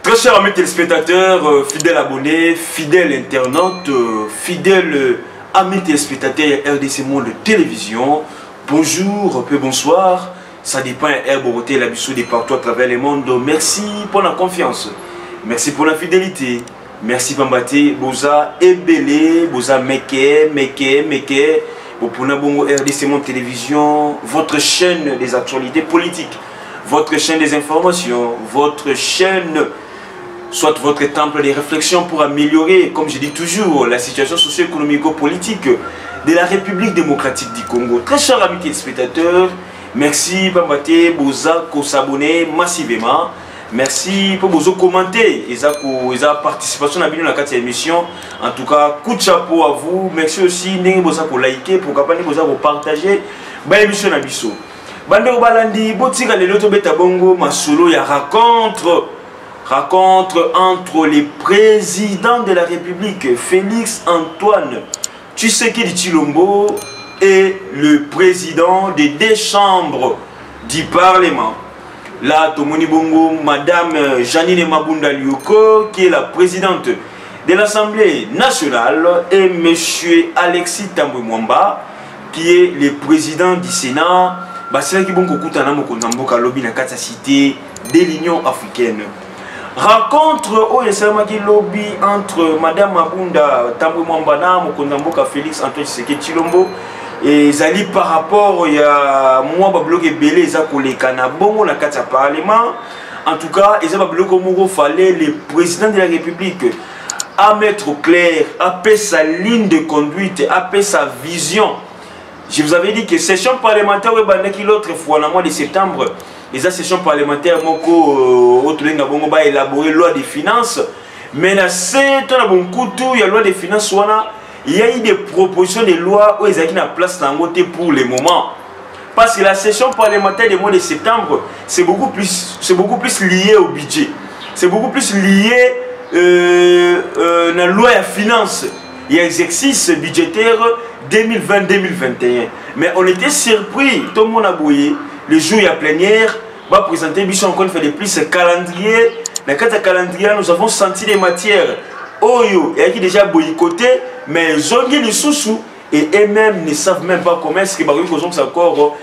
Très chers amis téléspectateurs, fidèles abonnés, fidèles internautes, fidèles amis téléspectateurs RDC Monde Télévision, bonjour, peu bonsoir, ça dépend Herboroté, la bissou de partout à travers le monde. Merci pour la confiance, merci pour la fidélité, merci Pambate, Boza, Ebele, Boza Meke, pour la bongo RDC Monde Télévision, votre chaîne des actualités politiques, votre chaîne des informations, votre chaîne, soit votre temple de réflexion pour améliorer, comme je dis toujours, la situation socio-économico-politique de la République démocratique du Congo. Très chers amis téléspectateurs, merci Pambate, Boza, pour s'abonner massivement. Merci pour vous commenter et sa participation à la émission. En tout cas, coup de chapeau à vous. Merci aussi pour liker, pour partager l'émission à Bissot. Bande Balandi, Botika le Loto Beta Bongo, Masolo, il y a rencontre entre les présidents de la République, Félix Antoine Tshisekedi Tshilombo, et le président des deux chambres du Parlement. Là, Tomoni Bongo, Madame Janine Mabunda Lioko, qui est la présidente de l'Assemblée nationale, et Monsieur Alexis Tambwe Mwamba, qui est le président du Sénat. C'est là qui est cité de l'Union africaine. Rencontre au lobby entre Madame Mabunda Tambwe Mwamba et Félix Antoine Tshisekedi Tshilombo. Et Zali par rapport à moi bloc belé za koleka na bongo na kati ya parlement. En tout cas, ils ont bloc au fallait le président de la République à mettre au clair, à paix sa ligne de conduite, à paix sa vision. Je vous avais dit que session parlementaire l'autre fois en mois de septembre, les session parlementaire moko autre bongo ba élaborer loi des finances, mais na c'est un bon coup il y a loi des finances il y a eu des propositions de loi où ils ont la place pour le moment. Parce que la session parlementaire du mois de septembre, c'est beaucoup plus lié au budget. C'est beaucoup plus lié à la loi des finances. Il y a exercice budgétaire 2020-2021. Mais on était surpris, tout le monde a bouillé. Le jour il y a plénière, va présenter encore une fois de plus ce calendrier. Dans le calendrier, nous avons senti des matières. Oyo, il y a qui déjà boycotté, mais ils ont dit les sous et eux-mêmes ne savent même pas comment est-ce que Babylone ça encore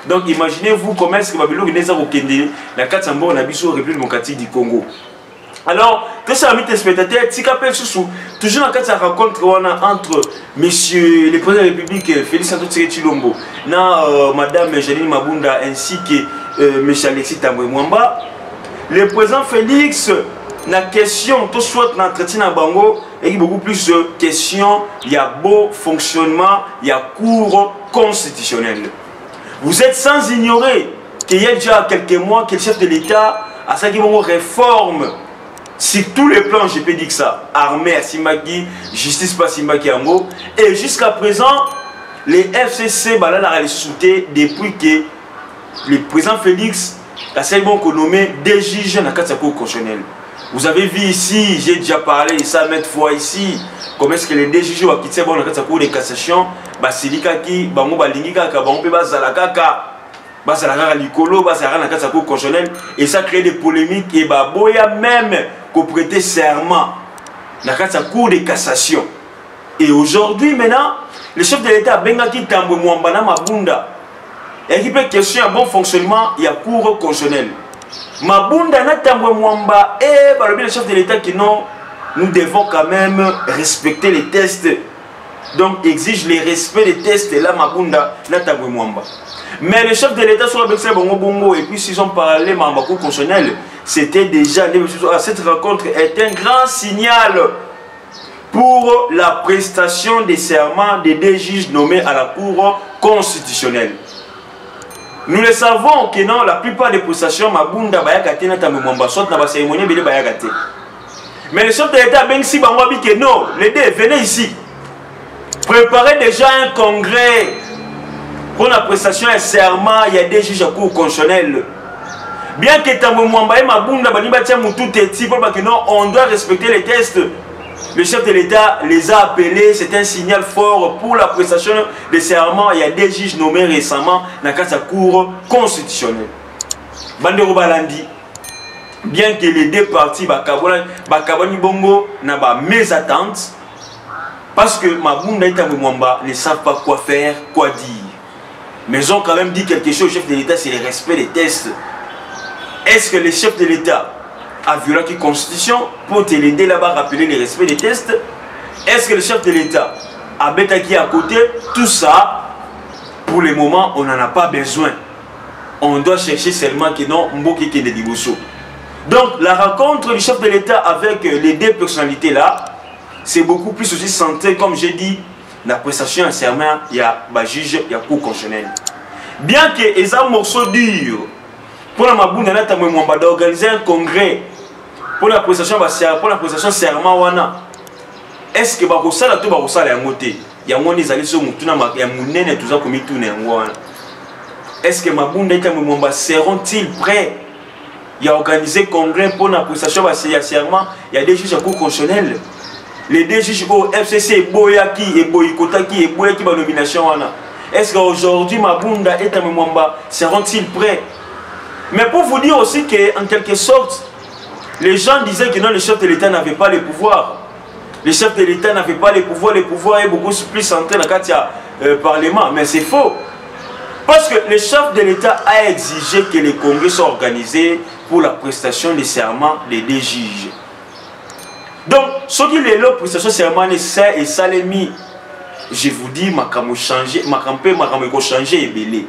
donc imaginez-vous comment est-ce que Babylone n'est pas au Kenya, la Katsambo na biso République démocratique du Congo. Alors, très chers amis téléspectateurs, Tikapel Soussou, toujours dans la rencontre entre monsieur le président de la République Félix Antoine Tshisekedi Tshilombo, madame Janine Mabunda ainsi que monsieur Alexis Tambwe Mwamba, le président Félix. La question, tout soit l'entretien à Bango, il y a beaucoup plus de questions, il y a beau fonctionnement, il y a cours constitutionnel. Vous êtes sans ignorer qu'il y a déjà quelques mois que le chef de l'État a sa réforme sur tous les plans, je peux dire que ça, armée à Simbaki, justice pas Simbaki Ango, et jusqu'à présent, les FCC a sauté depuis que le président Félix a nommé des juges dans la Cour constitutionnelle. Vous avez vu ici, j'ai déjà parlé de ça maintes fois ici, comment est-ce que les deux juges ont quitté la Cour de cassation, Basilika qui, Bango Balingika, Kabampe Bazalakaka, Bazalaka Likolo, Bazalaka la Cour constitutionnelle, et ça crée des polémiques, et Baboya même qu'on prêtait serment dans la Cour de cassation. Et aujourd'hui, maintenant, le chef de l'État, Bengaki Tambwe Mwamba Mabunda, et qui peut questionner un bon fonctionnement, il y a Cour constitutionnelle. Mabunda na Tambwe Mwamba et le chef de l'État qui non, nous devons quand même respecter les tests. Donc exige le respect des tests là Mabunda na Tambwe Mwamba. Mais le chef de l'État sur le Bongo Bongo et puis s'ils ont parlé Mamba Cour constitutionnelle, c'était déjà cette rencontre est un grand signal pour la prestation des serments des deux juges nommés à la Cour constitutionnelle. Nous le savons que non, la plupart des prestations, Mabunda Bayakate na Tambwe Mwamba, soit dans la cérémonie, Bélé Bayakate. Mais le chef de l'État, ben si Bangwabi que non, les deux, venez ici. Préparez déjà un congrès pour la prestation et serment, il y a des juges à cour constitutionnelle. Bien que Tambwe Mwamba et Mabunda, on doit respecter les tests. Le chef de l'État les a appelés, c'est un signal fort pour la prestation des serments. Il y a des juges nommés récemment dans la Cour constitutionnelle. Bandero Balandi, bien que les deux parties, Bakabani Bongo, n'a pas mes attentes, parce que Mabunda et Mwamba ne savent pas quoi faire, quoi dire. Mais ils ont quand même dit quelque chose au chef de l'État, c'est le respect des tests. Est-ce que le chef de l'État a violé la Constitution pour te l'aider là-bas à rappeler le respect des tests? Est-ce que le chef de l'État a bêta qui à côté? Tout ça, pour le moment, on n'en a pas besoin. On doit chercher seulement que non, Mboki qui est des Donc, la rencontre du chef de l'État avec les deux personnalités-là, c'est beaucoup plus aussi centré, comme j'ai dit, la prestation à serment, il y a juge, il y a cour constitutionnelle. Bien que les morceaux durs, pour la Mabunda, d'organiser un congrès pour la prestation serment, est-ce que Bakosala tout Bakosala est moté? Il y a moins des alliés sur Moutuna, il y a Mounene et tout ça comme il tourne. Est-ce que Mabunda et Kamumba seront-ils prêts? Il y a organisé congrès pour la prestation serment, il y a des juges à cour constitutionnelle. Les deux juges au FCC, Boyaki et Boyikotaki et Boyaki par nomination. Est-ce qu'aujourd'hui, Mabunda et Tamemwamba seront-ils prêts? Mais pour vous dire aussi qu'en quelque sorte, les gens disaient que non, le chef de l'État n'avait pas le pouvoir. Le chef de l'État n'avait pas le pouvoir est beaucoup plus centré dans le Parlement. Mais c'est faux. Parce que le chef de l'État a exigé que les congrès soient organisés pour la prestation des serments des deux juges. Donc, ce qui est là, prestation serment, c'est et salemi. Je vous dis, ma changé et belé.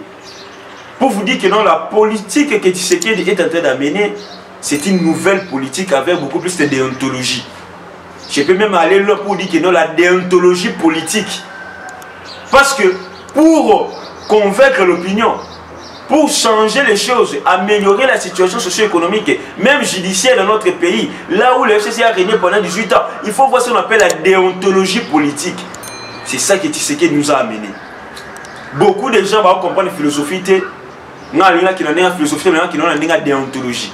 Pour vous dire que non, la politique que Tshisekedi est en train d'amener, c'est une nouvelle politique avec beaucoup plus de déontologie. Je peux même aller là pour dire que non, la déontologie politique. Parce que pour convaincre l'opinion, pour changer les choses, améliorer la situation socio-économique, même judiciaire dans notre pays, là où le FCC a régné pendant 18 ans, il faut voir ce qu'on appelle la déontologie politique. C'est ça que Tshisekedi nous a amené. Beaucoup de gens vont comprendre la philosophie. Il y a qui ont une philosophie, qui ont une déontologie.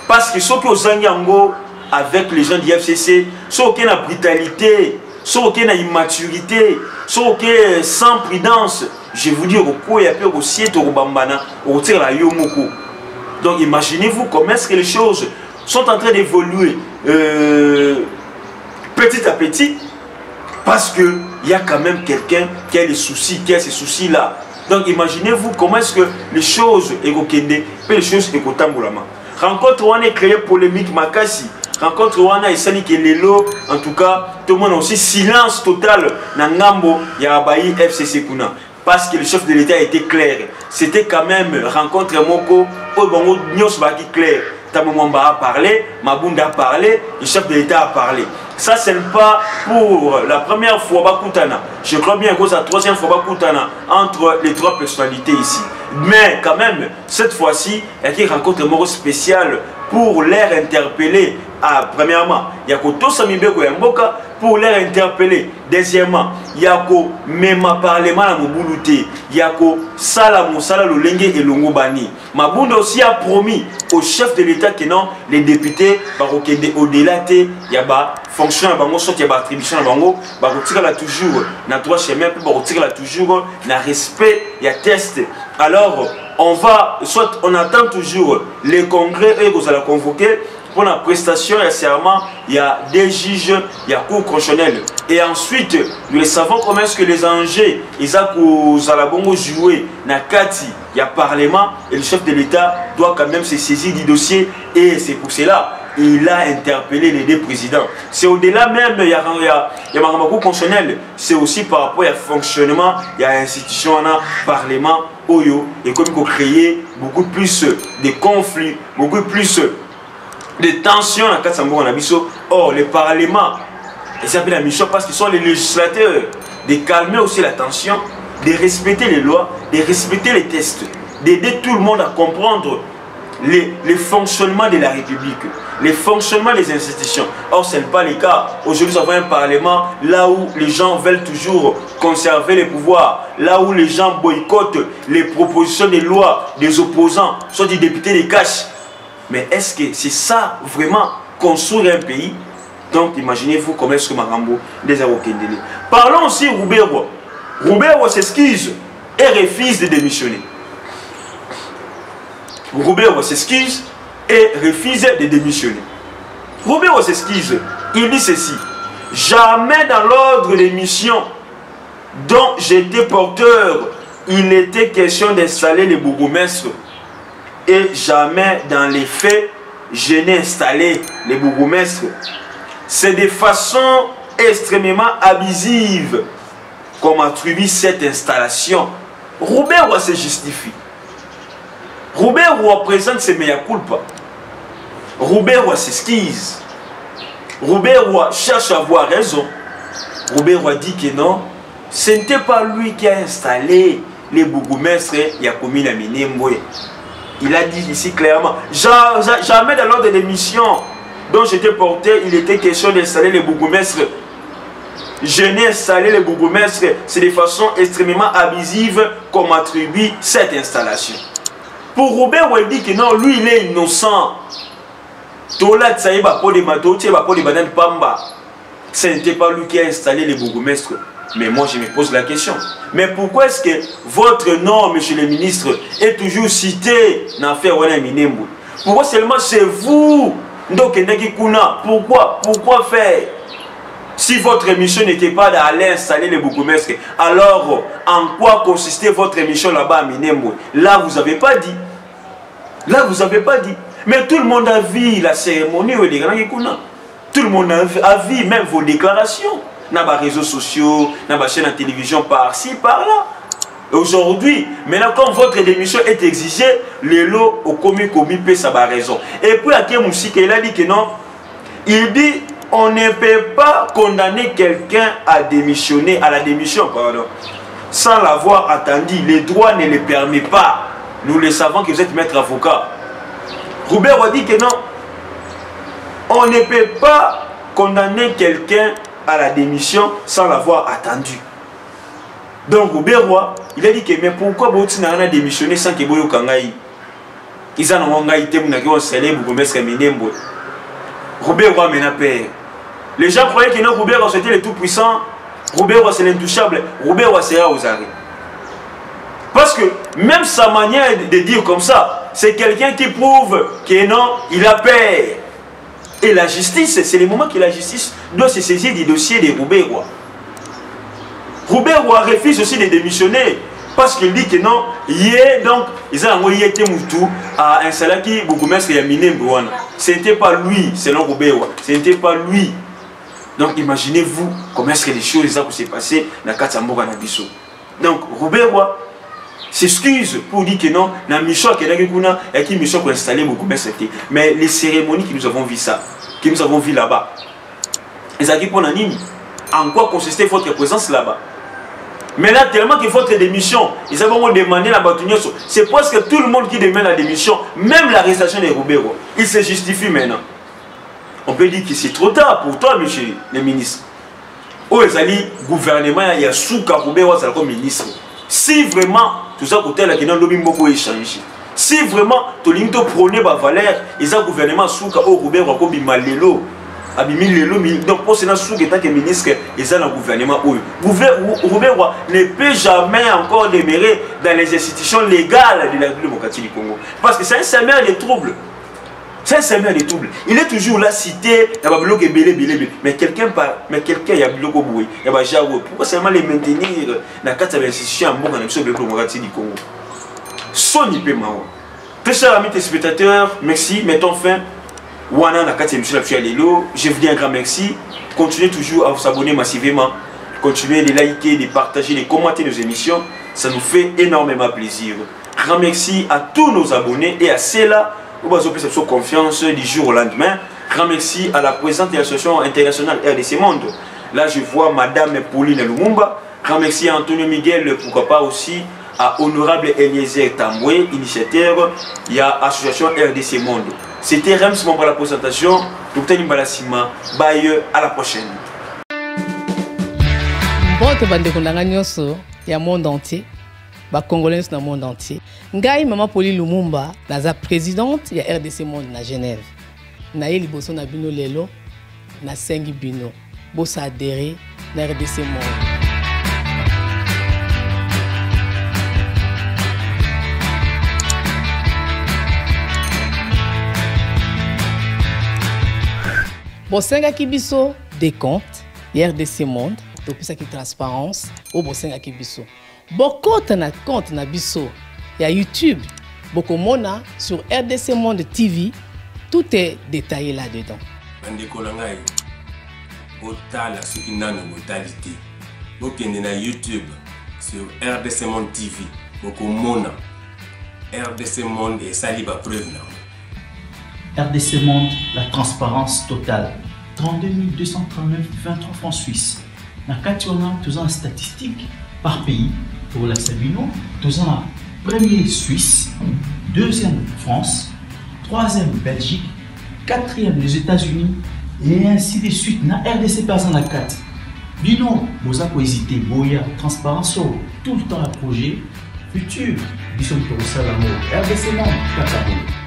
Parce que ceux qui ont avec les gens du FCC, ceux qui ont la brutalité, ceux qui ont la immaturité, ceux qui ont sans prudence, je vous dis, il y a peu aussi de donc imaginez-vous comment est-ce que les choses sont en train d'évoluer petit à petit, parce qu'il y a quand même quelqu'un qui a des soucis, qui a ces soucis-là. Donc imaginez-vous comment est-ce que les choses écoquendent, les choses écotamboulama. Rencontre où on est créé polémique makasi. Rencontre où on a essayé que les lots, en tout cas, tout le monde a aussi silence total dans Ngambo, Yarabaï, FCC Kuna. Parce que le chef de l'État a été clair. C'était quand même rencontre Moko, Obango, Nyos Baki clair. Tamomamba a parlé, Mabunda a parlé, le chef de l'État a parlé. Ça, ce n'est pas pour la première fois Bakutana. Je crois bien que c'est la troisième fois Bakutana entre les trois personnalités ici. Mais quand même, cette fois-ci, il y a une rencontre Moko spéciale pour les interpeller. Premièrement, il y a Koto Samibeko Yamboka pour les interpeller. Deuxièmement, il y a ko Mema Parlement à Mouboulute. Il y a ko Sala Moussala Lolenge et Longobani. Mabunda aussi a promis au chef de l'État que non, les députés, au-delà, il y a fonction à Bango, soit il y a attribution à Bango, il toujours dans trois chemins, il y a toujours dans respect, il y a test. Alors, soit on attend toujours les congrès et vous allez convoquer. Pour la prestation et serment, il y a des juges, il y a cour constitutionnelle. Et ensuite, nous savons comment est-ce que les enjeux, ils ont joué dans Kati, il y a Parlement, et le chef de l'État doit quand même se saisir du dossier. Et c'est pour cela il a interpellé les deux présidents. C'est au-delà même, il y a un cour constitutionnel, c'est aussi par rapport au fonctionnement, il y a institution, Parlement, Oyo, et comme il faut créer beaucoup plus de conflits, beaucoup plus de tensions dans Katsambo en Abisso. Or, le Parlement, ils s'appellent la mission parce qu'ils sont les législateurs, de calmer aussi la tension, de respecter les lois, de respecter les tests, d'aider tout le monde à comprendre les fonctionnements de la République, les fonctionnements des institutions. Or, ce n'est pas le cas. Aujourd'hui, nous avons un Parlement là où les gens veulent toujours conserver les pouvoirs, là où les gens boycottent les propositions de loi des opposants, soit des députés des caches. Mais est-ce que c'est ça vraiment construire un pays? Donc imaginez-vous comment est-ce que Marambo les a Okendele. Parlons aussi Roubero. Roubero s'excuse et refuse de démissionner. Roubero s'excuse et refuse de démissionner. Robert s'excuse. Il dit ceci: jamais dans l'ordre des missions dont j'étais porteur, il était question d'installer les bourgmestres. Et jamais dans les faits, je n'ai installé les bourgmestres. C'est de façon extrêmement abusive qu'on attribue cette installation. Robert Roy se justifie. Robert Roy présente ses mea culpa. Robert Roy s'esquisse. Robert Roy cherche à avoir raison. Robert Roy dit que non, ce n'était pas lui qui a installé les bourgmestres et a commis la Minembwe. Il a dit ici clairement, jamais dans l'ordre des missions dont j'étais porté, il était question d'installer les bourgmestres. Je n'ai installé les bourgmestres, c'est de façon extrêmement abusive qu'on m'attribue cette installation. Pour Robert, il dit que non, lui il est innocent. Ce n'était pas lui qui a installé les bourgmestres. Mais moi je me pose la question. Mais pourquoi est-ce que votre nom, monsieur le ministre, est toujours cité dans l'affaire Wana Minembwe? Pourquoi seulement c'est vous? Donc, pourquoi faire? Si votre mission n'était pas d'aller installer les bourgmestres, alors en quoi consistait votre mission là-bas à Minembwe? Là, vous n'avez pas dit. Là, vous n'avez pas dit. Mais tout le monde a vu la cérémonie. Tout le monde a vu même vos déclarations. Dans les réseaux sociaux, dans les chaînes de télévision, par-ci, par-là. Aujourd'hui, maintenant, comme votre démission est exigée, les lots au commis peut ça va raison. Et puis, à Moussika, il a dit que non. Il dit, on ne peut pas condamner quelqu'un à démissionner, à la démission, pardon, sans l'avoir attendu. Les droits ne le permettent pas. Nous le savons que vous êtes maître avocat. Robert a dit que non. On ne peut pas condamner quelqu'un à la démission sans l'avoir attendu. Donc Robert Roy, il a dit que mais pourquoi Bouti n'a démissionné sans que Boyo Kangaï? Ils ont été Minembwe. Robert Roy mena père. Les gens croyaient que non, Robert Roy c'était le tout puissant. Robert Roy c'est l'intouchable. Robert Roy sera aux arrêts. Parce que même sa manière de dire comme ça, c'est quelqu'un qui prouve que non, il a peur. Et la justice, c'est le moment que la justice doit se saisir du dossier de Robert Roy. Robert Roy refuse aussi de démissionner parce qu'il dit que non, ils ont envoyé Moutou à un salaire qui bourgmestre a Minembwe. Ce n'était pas lui, selon Robert Roy. Ce n'était pas lui. Donc imaginez-vous comment est-ce que les choses s'est passées dans Katsamboga Nabiso. Donc Robert Roy s'excuse pour dire que non, la mission qui est une mission pour installer bourgmestre. Mais les cérémonies que nous avons vues ça, que nous avons vues là-bas, ils ont dit pour l'anime. En quoi consistait votre présence là-bas? Mais là, tellement que votre démission, ils ont demandé la bâtonnière. C'est presque tout le monde qui demande la démission, même l'arrestation de Robert. Il se justifie maintenant. On peut dire que c'est trop tard pour toi, monsieur le ministre. Où est le gouvernement, il y a Souka Robert comme ministre. Si vraiment, tout ça, côté là, qui n'a pas beaucoup échangé. Si vraiment, tu as prôné la valeur, ils ont gouvernement Souka au Robert comme Malelo. Donc pour cela, sous état que ministre, ils ont un gouvernement où Robert Roy ne peut jamais encore demeurer dans les institutions légales de la République démocratique du Congo. Parce que c'est un semeur de troubles. C'est un semeur de troubles. Il est toujours là cité, il y a bloc belé. Mais quelqu'un il y a bloc boué, il y a Jaoué. Pourquoi seulement les maintenir dans la carte de l'institution en bon dans la République démocratique du Congo? Son IP Mao. Très chers amis téléspectateurs, merci. Mettons fin. Wana na kati monsieur Lelo, je vous dis un grand merci. Continuez toujours à vous abonner massivement. Continuez de liker, de partager, de commenter nos émissions. Ça nous fait énormément plaisir. Grand merci à tous nos abonnés et à ceux-là où vous avez cette confiance du jour au lendemain. Grand merci à la présidente de l'association internationale RDC Monde. Là, je vois Madame Pauline Lumumba. Grand merci à Antonio Miguel, pourquoi pas aussi à Honorable Eliezer Tamboué, initiateur. Il y a l'association RDC Monde. C'était Rems pour la présentation. Dr Nimbalasima. Bye, à la prochaine. Bonjour, bandeko nanga nyonso ya monde entier. Ba congolais dans le monde entier. Ngai Maman Pauline Lumumba, naza présidente ya RDC Monde na Genève. Na ye liboso na bino lelo na sengi bino. Bosa adhérer na RDC Monde. bosengaki biso des comptes ya RDC Monde topesaki transparence oyo bosengaki biso bokota na compte na biso ya YouTube bokomona sur RDC Monde TV tout est détaillé là-dedans. Bandeko na ngai botala soki nano botalité bokende na YouTube sur RDC Monde TV bokomona RDC Monde esali ba preuve na RDC Monde, la transparence totale. 32 239 23 francs suisses. Na Kationa, tous en statistiques par pays. Pour la Sabino, tous en premier Suisse, deuxième France, troisième Belgique, quatrième les États-Unis et ainsi de suite. Na RDC personne à 4. Bino, vous avez hésité, Boya, transparence, tout le temps à projet futur. Bisson pour ça l'amour. RDC Monde, Katabo.